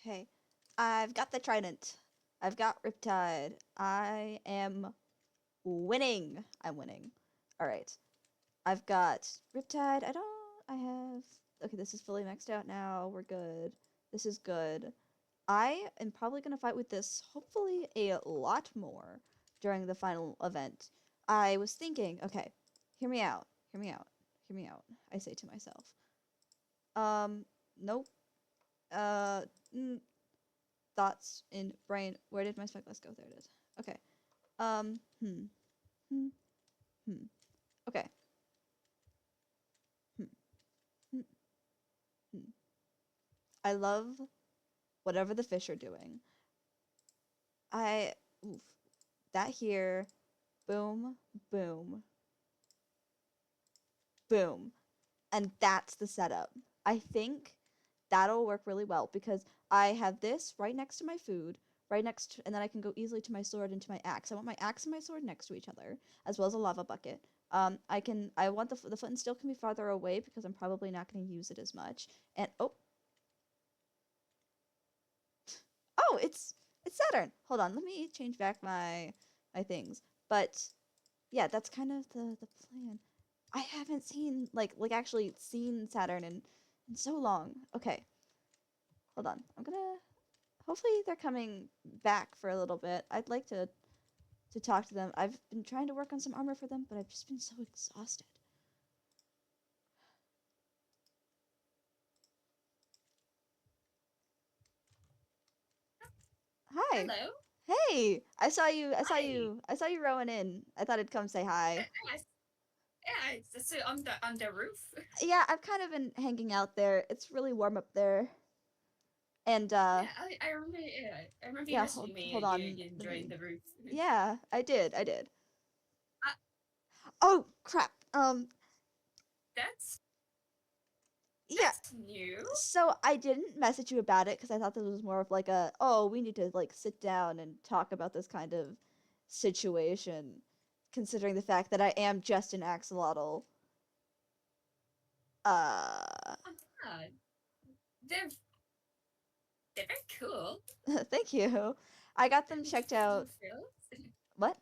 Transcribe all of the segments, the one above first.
Okay. I've got the trident. I've got Riptide. I am winning. I'm winning. Alright. I've got Riptide. I have... Okay, this is fully maxed out now. We're good. This is good. I am probably going to fight with this, hopefully, a lot more during the final event. I was thinking, okay, hear me out. Hear me out. Hear me out. I say to myself. Nope. Uh, thoughts in brain. Where did my spyglass go? There it is. Okay. Um, hmm. Hmm. Hmm. Okay. Hmm. Hmm. Hmm. I love whatever the fish are doing. I, oof, that here, boom, boom, boom. And that's the setup. I think that'll work really well because I have this right next to my food, right next to, and then I can go easily to my sword and to my axe. I want my axe and my sword next to each other, as well as a lava bucket. I want the flint and steel can be farther away because I'm probably not going to use it as much. And oh, it's Saturn. Hold on, let me change back my things. But yeah, that's kind of the plan. I haven't seen like actually seen Saturn in so long. Okay, hold on. I'm gonna hopefully they're coming back for a little bit. I'd like to talk to them. I've been trying to work on some armor for them, but I've just been so exhausted. Hi. Hello. Hey, I saw you. I saw Hi. you. I saw you rowing in. I thought I'd come say hi. Yes. Yeah, it's on the roof. Yeah, I've kind of been hanging out there. It's really warm up there. And Yeah, I remember. Yeah, I remember you yeah, hold messaging me. hold You on. Let enjoying me. the roof. Yeah, I did. I did. uh, Oh, crap. that's Yeah. that's new. So I didn't message you about it because I thought this was more of like a, oh, we need to like sit down and talk about this kind of situation, considering the fact that I am just an axolotl. Uh, Oh, God. They're they're very cool. thank you. I got them checked Blue out. frills. What?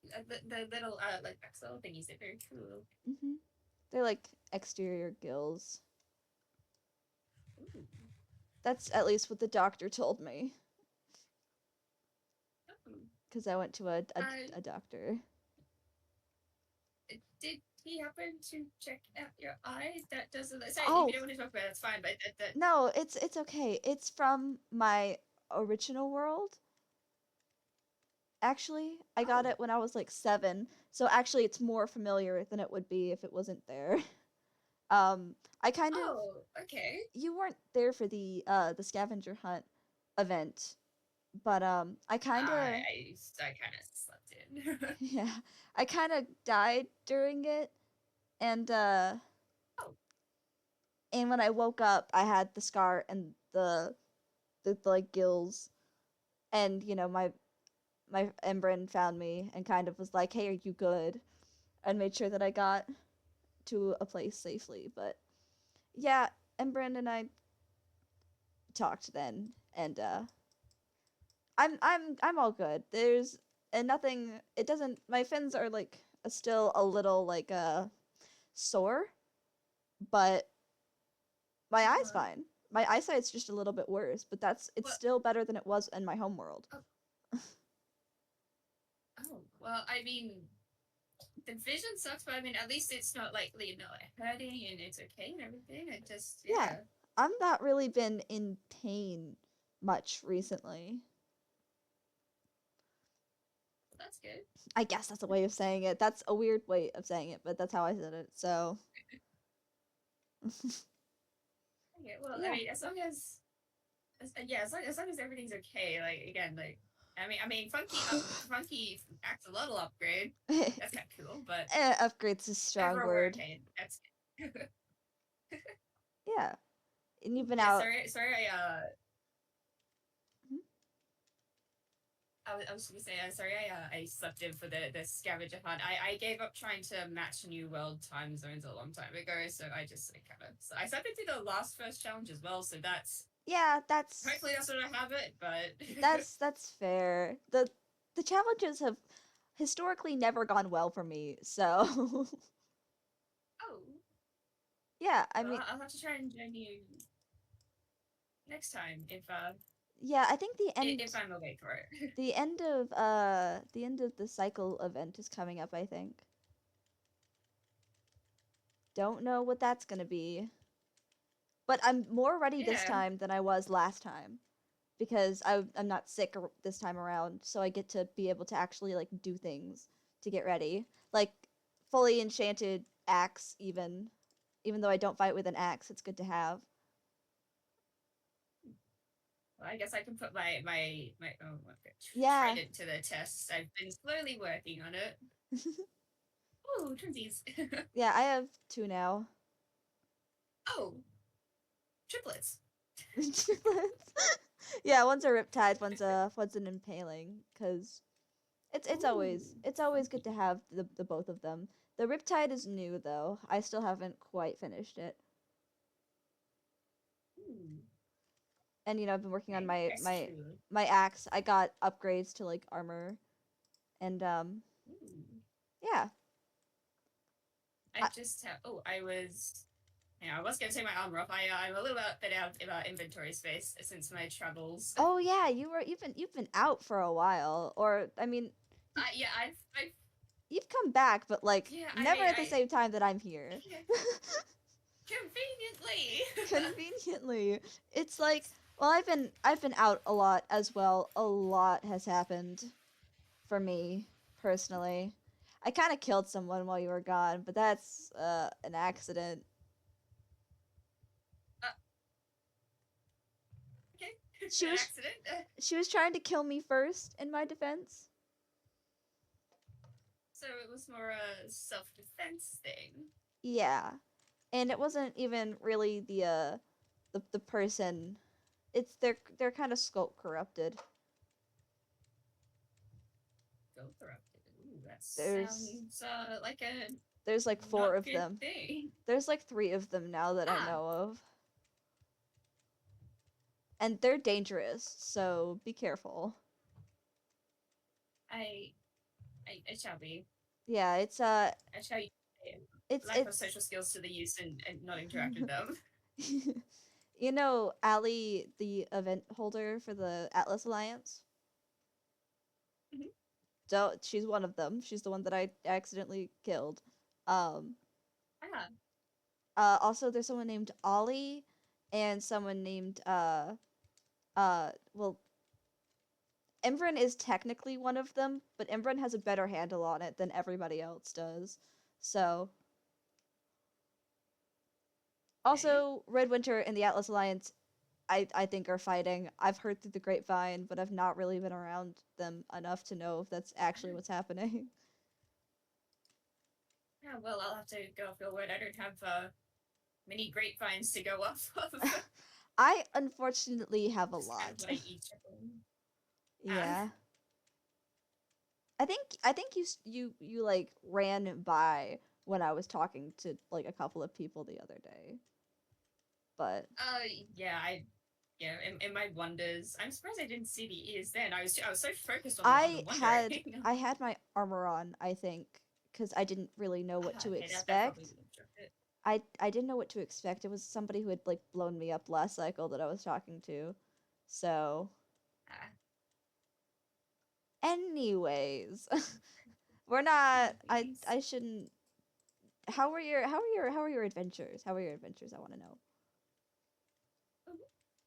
The little like axle thingies are very cool. Hmm. They're like exterior gills. Ooh. That's at least what the doctor told me. Oh. Because I went to Uh, a doctor. did he happen to check out your eyes? That doesn't. Sorry, if you Oh, don't want to talk about it, that's fine. But that no, it's okay. It's from my original world. Actually, I got oh. it when I was like 7, so actually it's more familiar than it would be if it wasn't there. I kind of Oh, okay. you weren't there for the scavenger hunt event, but I kind of I kind of slept in. yeah, I kind of died during it, and Oh, and when I woke up, I had the scar and the like gills, and my Embrin found me and kind of was like, "Hey, are you good?" and made sure that I got to a place safely. But yeah, Embrin and I talked then, and I'm all good. There's and nothing. It doesn't. My fins are like still a little like sore, but my eye's uh-huh. fine. My eyesight's just a little bit worse, but it's Well, still better than it was in my home world. oh, oh, well, I mean, the vision sucks, but I mean, at least it's not like, like hurting and it's okay and everything. It just, Yeah, yeah, I've not really been in pain much recently. that's good. I guess that's a way of saying it. That's a weird way of saying it, but that's how I said it. So, Okay, well, I yeah. mean, yeah, as long as everything's okay, like, again, like, funky axolotl upgrade. That's kind of cool, but Upgrade's a strong overall, we're word. okay. That's good. Yeah. And you've been Yeah, out. sorry, Hmm? I was gonna say, sorry, I slept in for the scavenger hunt. I gave up trying to match new world time zones a long time ago, so I just kind of so I slept into the last first challenge as well. So that's Yeah, hopefully that's what I have it, but that's fair. The challenges have historically never gone well for me, so oh, yeah, I well, mean, I'll have to try and join you next time yeah, I think if I'm awake for it. the end of the cycle event is coming up, I think. Don't know what that's gonna be. But I'm more ready this Yeah. time than I was last time because I'm not sick this time around, so I get to be able to actually like do things to get ready. Like fully enchanted axe even though I don't fight with an axe, it's good to have. Well, I guess I can put my oh okay, Yeah. trident to the test. I've been slowly working on it. Oh, twinsies. Yeah, I have two now. Oh, triplets. Yeah, one's a riptide, one's an impaling cuz Ooh. it's always good to have the both of them. The riptide is new though. I still haven't quite finished it. Ooh. And I've been working on Okay, that's true. my axe. I got upgrades to like armor and Ooh. yeah. I I, just have. Oh, I was. Yeah, I was going to take my armor off. I'm a little bit out of inventory space since my travels. oh yeah, you've been out for a while, or I mean, Yeah, I've, you've come back, but like yeah. I never mean, at the same time that I'm here. yeah, conveniently. Conveniently, it's like, well, I've been out a lot as well. A lot has happened for me personally. I kind of killed someone while you were gone, but that's an accident. uh, okay, She an was accident. she was trying to kill me first in my defense. So it was more a self-defense thing. Yeah. And it wasn't even really the person. It's they're kind of scope corrupted. Go corrupted. Ooh, that There's sounds like a there's like four not of good them. thing. There's like three of them now that I Ah, know of. And they're dangerous, so be careful. I, I shall be. Yeah, I shall use lack of it's social skills to the use and not interact with them. Ali, the event holder for the Atlas Alliance? Mhm. So she's one of them. She's the one that I accidentally killed. Um, Ah, Also, there's someone named Ollie, and someone named well, Imran is technically one of them, but Imran has a better handle on it than everybody else does. So, okay. also Red Winter and the Atlas Alliance, I think are fighting. I've heard through the grapevine, but I've not really been around them enough to know if that's actually what's happening. Yeah, well, I'll have to go off your word. I don't have many grapevines to go off of. I unfortunately have a Just kind of lot. what I eat. Ah, Yeah. I think you like ran by when I was talking to like a couple of people the other day. But uh, yeah, yeah, in my wonders, I'm surprised I didn't see the ears then. I was so focused on the wondering. I had my armor on, I think, cuz I didn't really know what to Okay, that probably expect. would have dropped it. I didn't know what to expect. It was somebody who had like blown me up last cycle that I was talking to. So, Ah, anyways, we're not please. I shouldn't how are your adventures? How are your adventures? I want to know.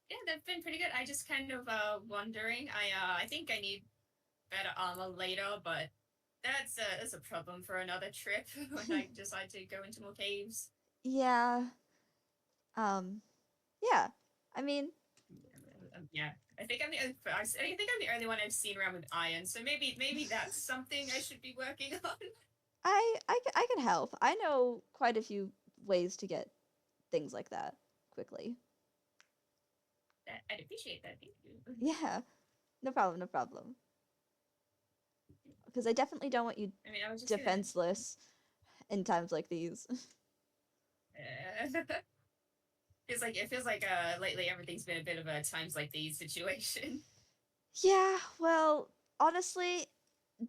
Yeah, they've been pretty good. I just kind of wondering. I think I need better armor later, but that's a problem for another trip when I decide to go into more caves. Yeah. Um, yeah. I mean, Yeah, I think I think I'm the only one I've seen around with iron. So maybe that's something I should be working on. I can help. I know quite a few ways to get things like that quickly. I'd appreciate that. Thank you. Yeah. No problem, no problem. because I definitely don't want you I mean, I was just gonna. defenseless in times like these. It feels like lately everything's been a bit of a times like these situation. Yeah, well, honestly,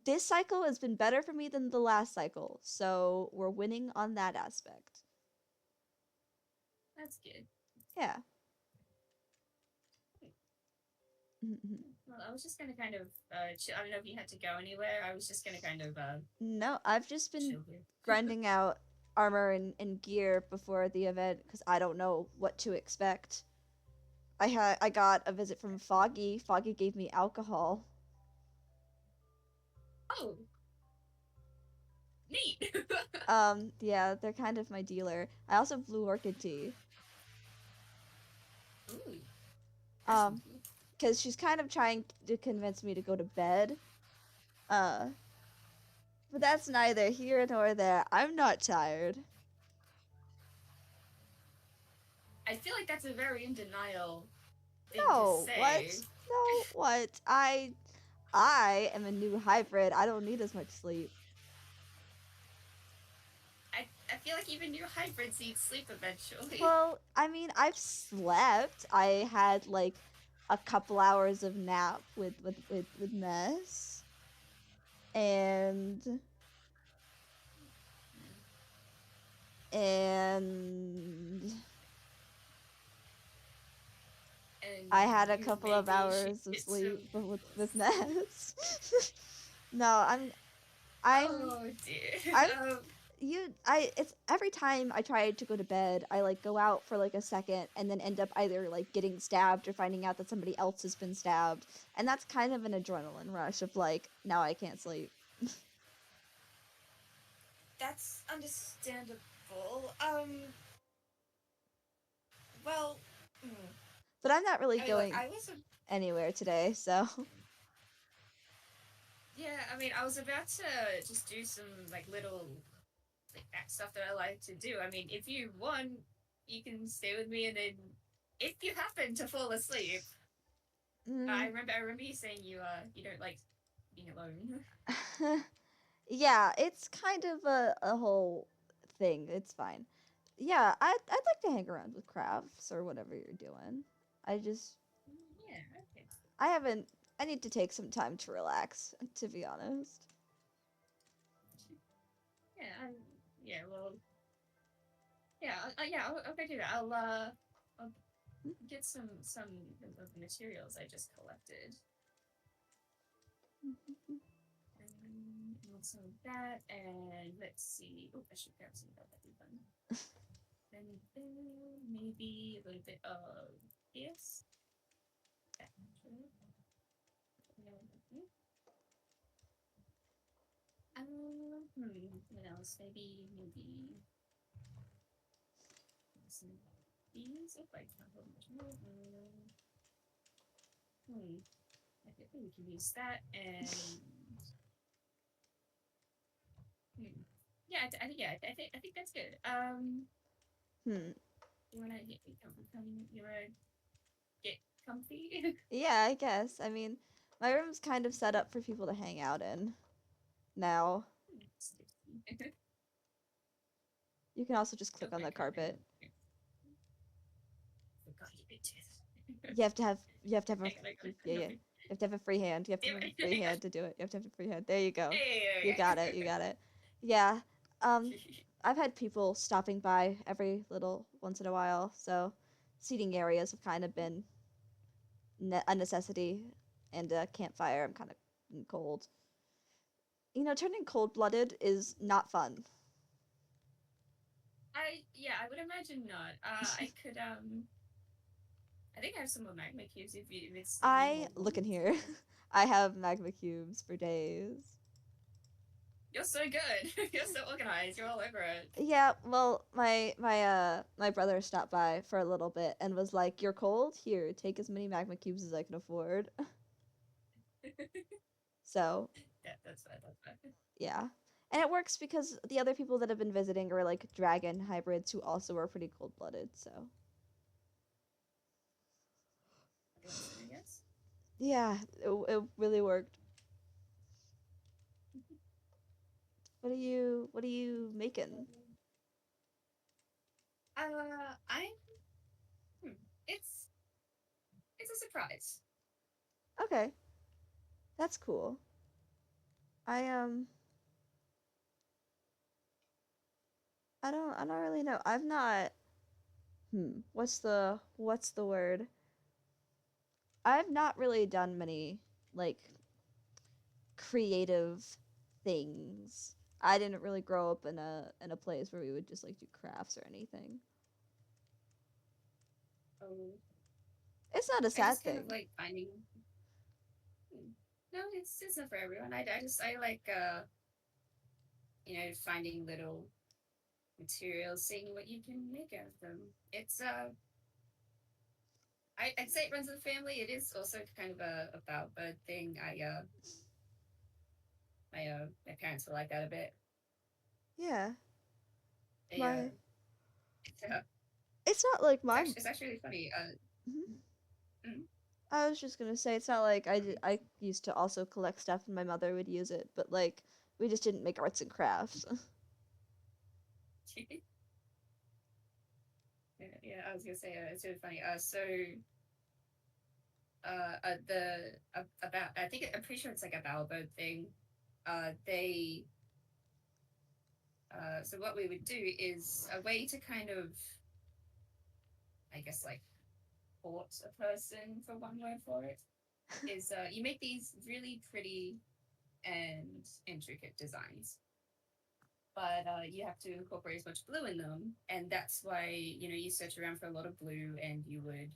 this cycle has been better for me than the last cycle, so we're winning on that aspect. That's good. Yeah. Mhm. Well, I was just gonna kind of chill. I don't know if you had to go anywhere. I was just gonna kind of No, I've just been chill here. grinding out armor and gear before the event because I don't know what to expect. I got a visit from Foggy. Foggy gave me alcohol. Oh, neat. Yeah, they're kind of my dealer. I also have blue orchid tea. Ooh, that's Um, sneaky. because she's kind of trying to convince me to go to bed. Uh, but that's neither here nor there. I'm not tired. I feel like that's a very in denial thing to No, say. what? No, what? I am a new hybrid. I don't need as much sleep. I feel like even new hybrids need sleep eventually. Well, I mean, I've slept. I had like a couple hours of nap with Ness, and and And I had a you couple made of me hours of shit some. sleep with Ness. No, I'm Oh dear. I'm I it's every time I try to go to bed, I like go out for like a second and then end up either like getting stabbed or finding out that somebody else has been stabbed. And that's kind of an adrenaline rush of like, now I can't sleep. That's understandable. Well, But I'm not really I mean, look, going I was a anywhere today, so yeah. I mean, I was about to just do some like little like that stuff that I like to do. I mean, if you want, you can stay with me, and then if you happen to fall asleep, mm. I remember you saying you don't like being alone. Yeah, it's kind of a whole thing. It's fine. Yeah, I'd like to hang around with crafts or whatever you're doing. I just Yeah. Okay. I haven't. I need to take some time to relax, to be honest. Yeah. Yeah. Well. Yeah. Yeah. I'll go do that. I'll get some of the materials I just collected. And some of that, and let's see. Oh, I should grab some of that fun. Then maybe a little bit of this. What else? Maybe some these. Oh, I can't hold much more. I think we can use that and yeah, I think that's good. Hmm. You wanna get you wanna get comfy? Yeah, I guess. I mean, my room's kind of set up for people to hang out in now. You can also just click on Okay, the carpet. forgot you could do this. You have to have a yeah, yeah. Okay. You have to have a free hand. You have to have a free hand to do it. You have to have a free hand. There you go. You Hey, got it. You got it. Yeah. Um I've had people stopping by every little once in a while, so seating areas have kind of been a necessity, and a campfire. I'm kind of cold. You know, turning cold-blooded is not fun. I would imagine not. I could I think I have some more magma cubes if it's if you I want look one. in here. I have magma cubes for days. You're so good. You're so organized. You're all over it. Yeah, well, my brother stopped by for a little bit and was like, "You're cold? Here, take as many magma cubes as I can afford." So, That's fine. That's fine. yeah. And it works because the other people that have been visiting are like dragon hybrids who also are pretty cold-blooded, so. Everyone's I guess. Yeah, it really worked. What are you making? I hmm, it's it's a surprise. Okay, that's cool. I I don't really know. I've not what's the word? I've not really done many like creative things. I didn't really grow up in a place where we would just like do crafts or anything. Um, It's not a I sad just kind of thing. like finding. hmm, No, it's not for everyone. I like finding little materials, seeing what you can make out of them. It's I'd say it runs in the family. It is also kind of a about bird thing. My parents were like that a bit. Yeah. They My it's, it's not like my it's actually really funny. Mhm. Mm. I was just gonna say it's not like I used to also collect stuff and my mother would use it, but like we just didn't make arts and crafts. Yeah, I was gonna say it's really funny. The about I think I'm pretty sure it's like a bowerbird thing. They So what we would do is a way to kind of, I guess, like court a person, for one word for it, is you make these really pretty and intricate designs, but you have to incorporate as much blue in them, and that's why you search around for a lot of blue, and you would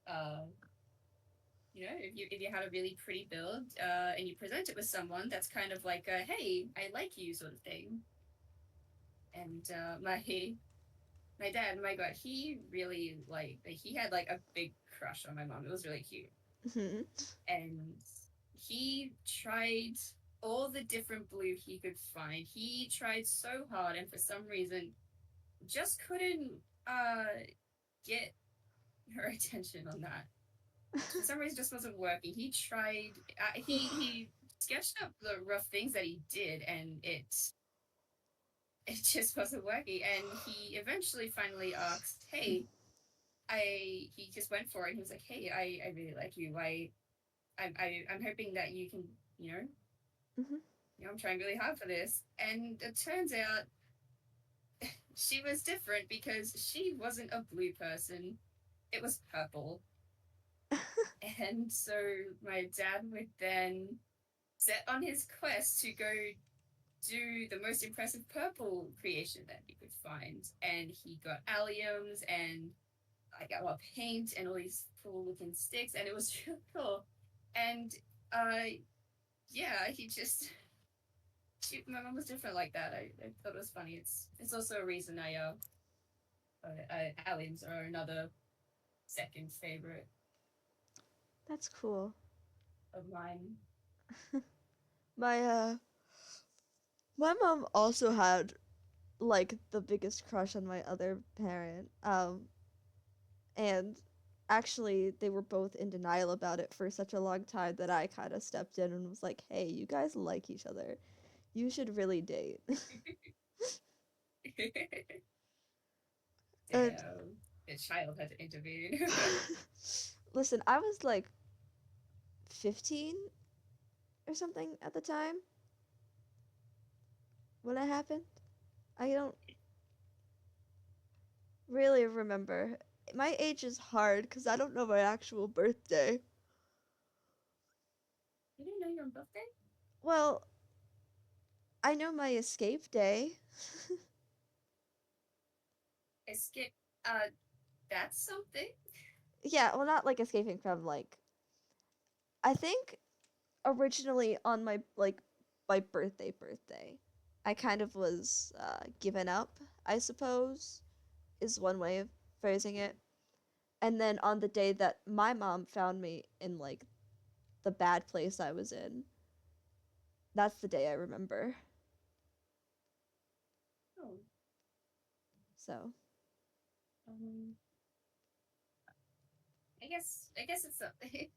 uh, if you had a really pretty build and you present it with someone, that's kind of like a hey, I like you sort of thing. And my dad, my god, he really he had like a big crush on my mom. It was really cute. Mhm. And he tried all the different blue he could find. He tried so hard, and for some reason just couldn't get her attention on that. For some reason just wasn't working. He tried he sketched up the rough things that he did, and it just wasn't working. And he eventually finally asked, hey, he just went for it. He was like, hey, I really like you. I'm hoping that you can, you know, Mhm. I'm trying really hard for this. And it turns out she was different because she wasn't a blue person. It was purple. And so my dad would then set on his quest to go do the most impressive purple creation that he could find. And he got alliums and I got a lot of paint and all these cool looking sticks, and it was really cool. And uh, yeah, my mom was different like that. I thought it was funny. It's also a reason aliens are another second favorite That's cool. of mine. My my mom also had like the biggest crush on my other parent. And actually they were both in denial about it for such a long time that I kind of stepped in and was like, "Hey, you guys like each other. You should really date." And Damn, the child had to intervene. listen, I was like 15 or something at the time when it happened. I don't really remember. My age is hard because I don't know my actual birthday. You didn't know your birthday? Well, I know my escape day. Escape. Uh, that's something. Yeah, well, not like escaping from like. I think originally on my like my birthday, I kind of was given up. I suppose is one way of phrasing it. And then on the day that my mom found me in like the bad place I was in, that's the day I remember. Oh, So um, I guess it's something.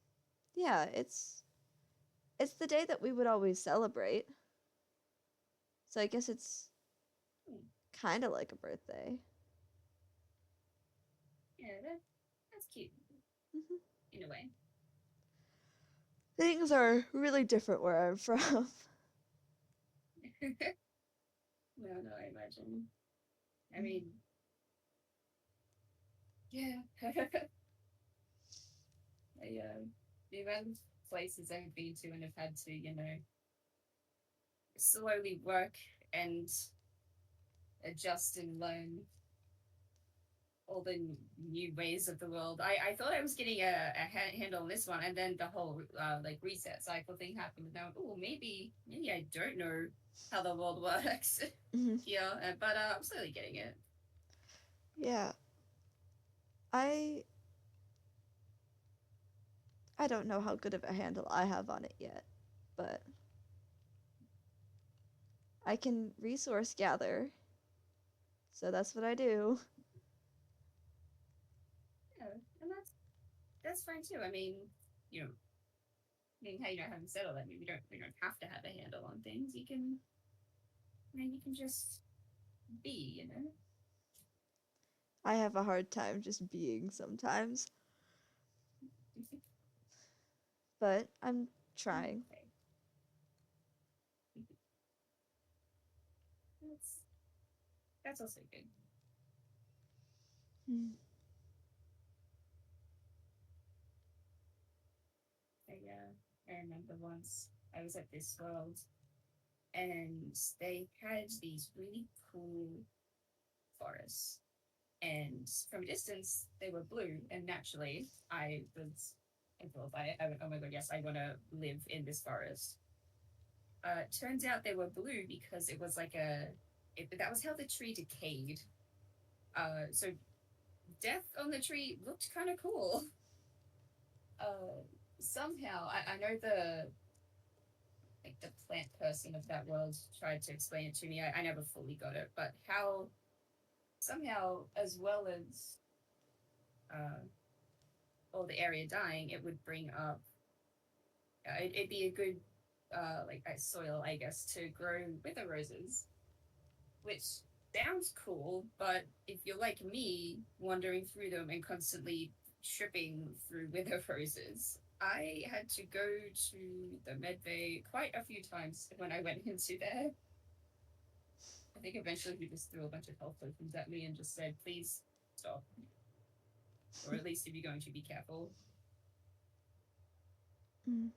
yeah, it's the day that we would always celebrate. So I guess it's Hmm. kind of like a birthday. Yeah, that's cute Mhm. in a way. Things are really different where I'm from. No, I imagine. I mean, yeah. The amount of places I've been to and have had to, slowly work and adjust and learn all the new ways of the world. I thought I was getting a handle on this one, and then the whole like reset cycle thing happened. And now, oh, maybe I don't know how the world works Mhm. here, but I'm slowly getting it. Yeah, I I don't know how good of a handle I have on it yet, but I can resource gather, so that's what I do. Yeah, and that's fine too. I mean, you know, how you don't have to settle that. We don't have to have a handle on things. You can just be. I have a hard time just being sometimes, but I'm trying. Okay. That's that's also good. Hmm. I remember once I was at this world and they had these really cool forests. And from a distance, they were blue. And naturally, I was enthralled by it. I went, oh my god, yes, I want to live in this forest. Turns out they were blue because it was like that was how the tree decayed. So death on the tree looked kind of cool. Uh, Somehow, I know the plant person of that world tried to explain it to me. I never fully got it, but how somehow, as well as uh, all the area dying, it would bring up. It'd be a good like a soil, I guess, to grow wither roses, which sounds cool. But if you're like me, wandering through them and constantly tripping through wither roses, I had to go to the med bay quite a few times when I went into there. I think eventually he just threw a bunch of health potions at me and just said, please stop. Or at least if you're going to be careful. Mm.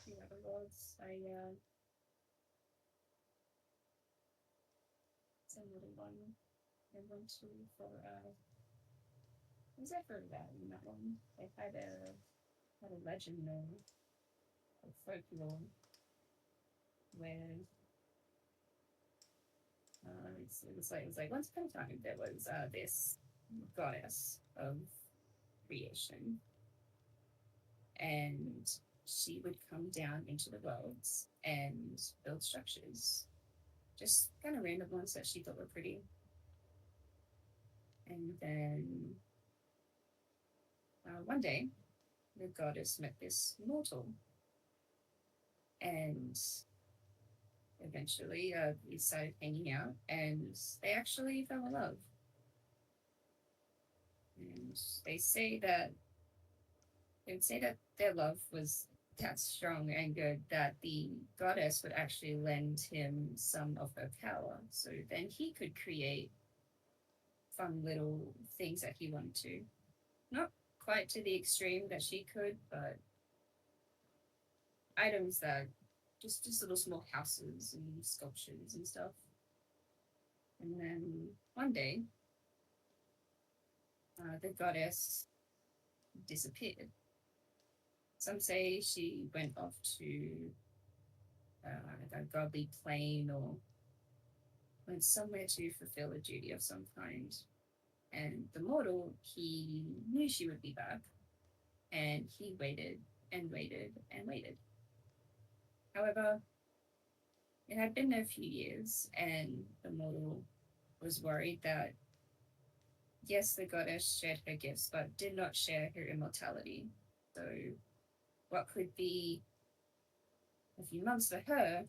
The other words, some little one I went to for, what was I for that in that one? They had a legend there, a folklore, where, it was like once upon a time there was, this goddess of creation, and she would come down into the worlds and build structures, just kind of random ones that she thought were pretty. And then one day, the goddess met this mortal, and eventually we started hanging out, and they actually fell in love. And they would say that their love was that strong and good that the goddess would actually lend him some of her power, so then he could create fun little things that he wanted to. Not quite to the extreme that she could, but items that just little small houses and sculptures and stuff. And then one day, the goddess disappeared. Some say she went off to a godly plane or went somewhere to fulfill a duty of some kind. And the mortal, he knew she would be back, and he waited and waited and waited. However, it had been a few years, and the mortal was worried that yes, the goddess shared her gifts, but did not share her immortality. So, what could be a few months for her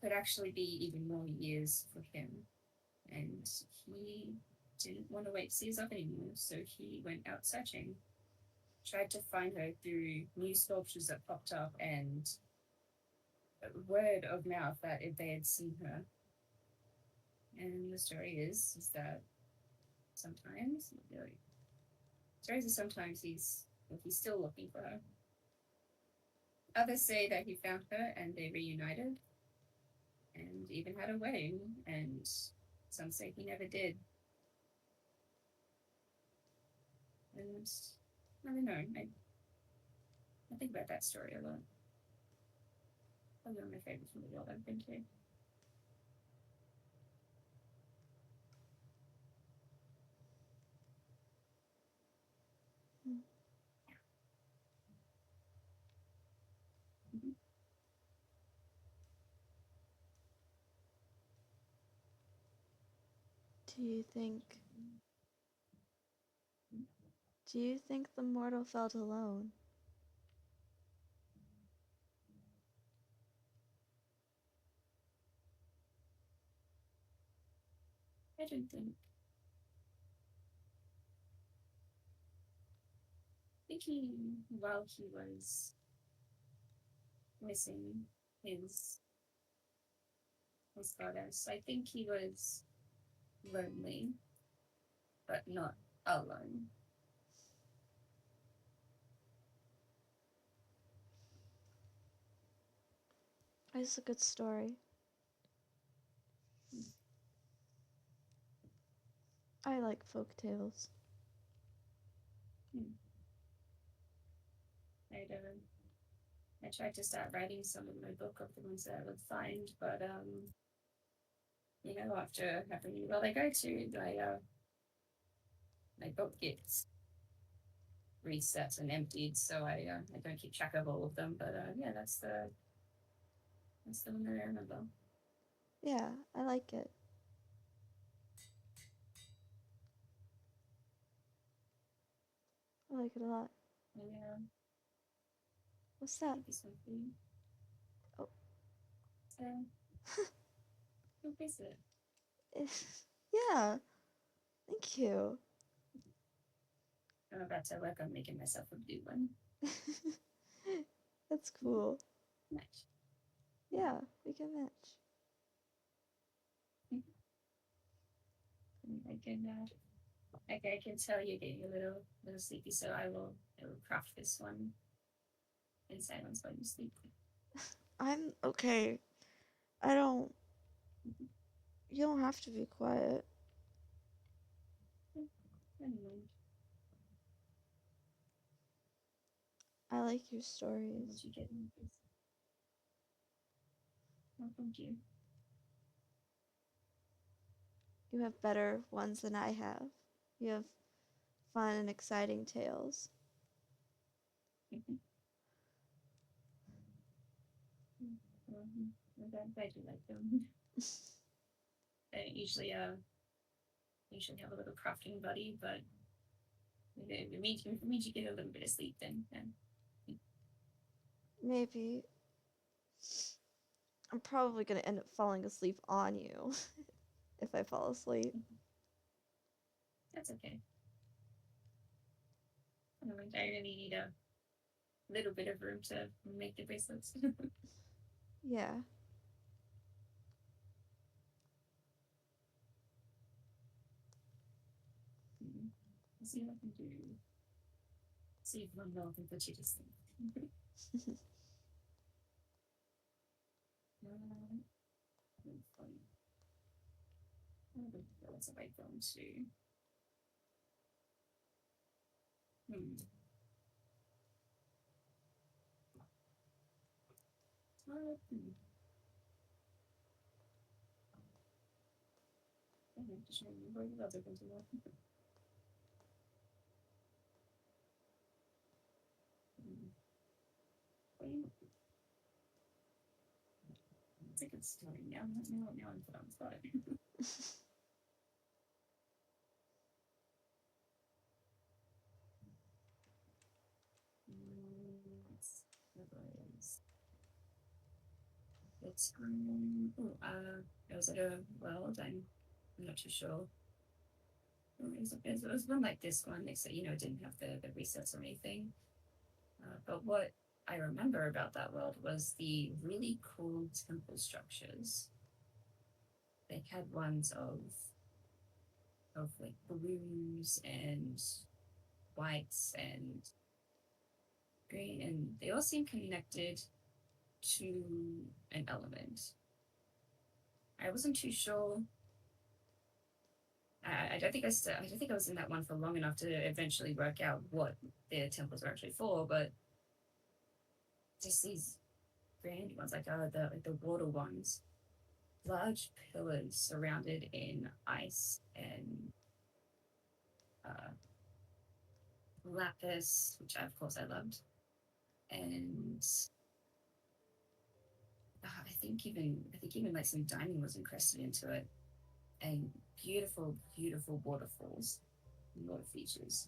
could actually be even more years for him. And he didn't want to wait to see his anymore, so he went out searching. Tried to find her through new sculptures that popped up and word of mouth that if they had seen her. And the story is that sometimes, really, stories is sometimes he's still looking for her. Others say that he found her and they reunited and even had a wedding, and some say he never did. And I don't know, I think about that story a lot. Probably one of my favorites from the world I've been to. Mm-hmm. Do you think do you think the mortal felt alone? I don't think. I think while he was missing his his goddess, I think he was lonely, but not alone. It's a good story. I like folk tales. Hmm. I tried to start writing some in my book of the ones that I would find, but after having well I go to my book gets reset and emptied, so I don't keep track of all of them. But yeah, that's the one that I remember. Yeah, I like it. I like it a lot. Yeah, What's that? keep this one for you. Oh. So, who is it? Yeah, thank you. I'm about to work on making myself a blue one. That's cool. Nice. Yeah, we can match. I can okay, I can tell you're getting a little sleepy, so I will craft this one in silence while you sleep. I'm okay. I don't. You don't have to be quiet. Anyway, I like your what stories. you get in this? Oh, thank you. You have better ones than I have. You have fun and exciting tales. I'm glad you like them. I usually have a little crafting buddy, but if it means you get a little bit of sleep, then Maybe I'm probably gonna end up falling asleep on you if I fall asleep. that's okay. I really need a little bit of room to make the bracelets. Yeah. Let's see what I can do. See if one will think that you just think. Funny. What's have I gone to? Hmm. Hmm. I have to show you where the other ones are. It's a good story now. Now I'm put on spot. was the time. Oh, it was at a world. I'm not too sure. It was one like this one, except it didn't have the resets or anything. But what I remember about that world was the really cool temple structures. They had ones of like blues and whites and green, and they all seem connected to an element. I wasn't too sure. I don't think I don't think I was in that one for long enough to eventually work out what their temples were actually for, but just these grand ones, the water ones, large pillars surrounded in ice and uh, lapis, which of course I loved, and I think even like some diamond was encrusted into it, and beautiful, beautiful waterfalls and water features.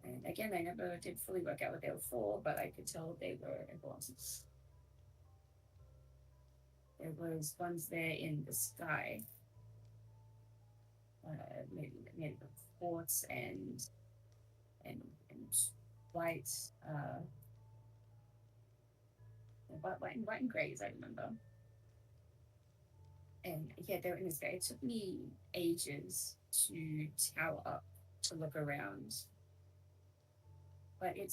And again, I never did fully work out what they were for, but I could tell they were important. There was ones there in the sky, maybe made of quartz and white, white and grays. I remember, and yeah, they were in the sky. It took me ages to tower up to look around, but it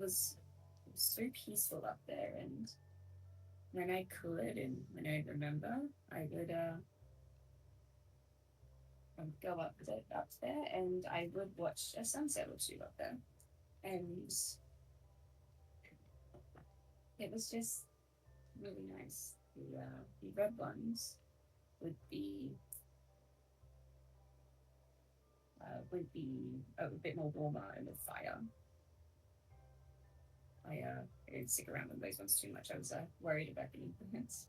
was so peaceful up there, and when I could and when I remember, I would go up there and I would watch a sunset or two up there, and it was just really nice. The red ones would be a bit more warmer and with fire. I didn't stick around with those ones too much. I was worried about the implements.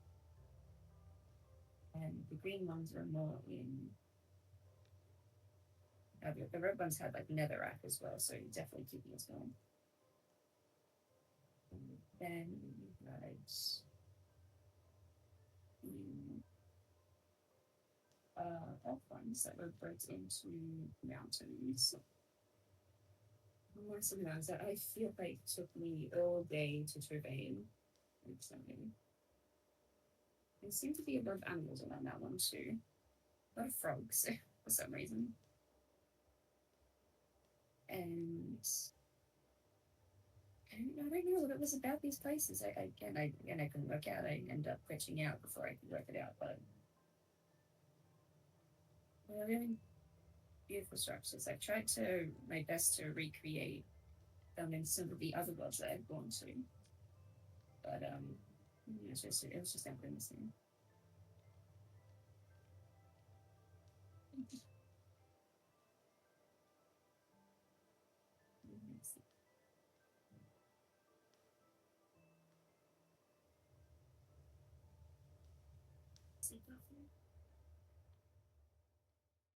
And the green ones were more in. The red ones had like netherrack as well, so definitely keeping us warm. And then we had elf ones that were built into mountains. One of those that I feel like took me all day to train. Something. There seemed to be a lot of animals around that one too. A lot of frogs for some reason. And I don't know what it was about these places. I couldn't work out. I ended up glitching out before I could work it out. But they're really beautiful structures. I've tried to my best to recreate them in some of the other worlds that I've gone to. But it was just never the same.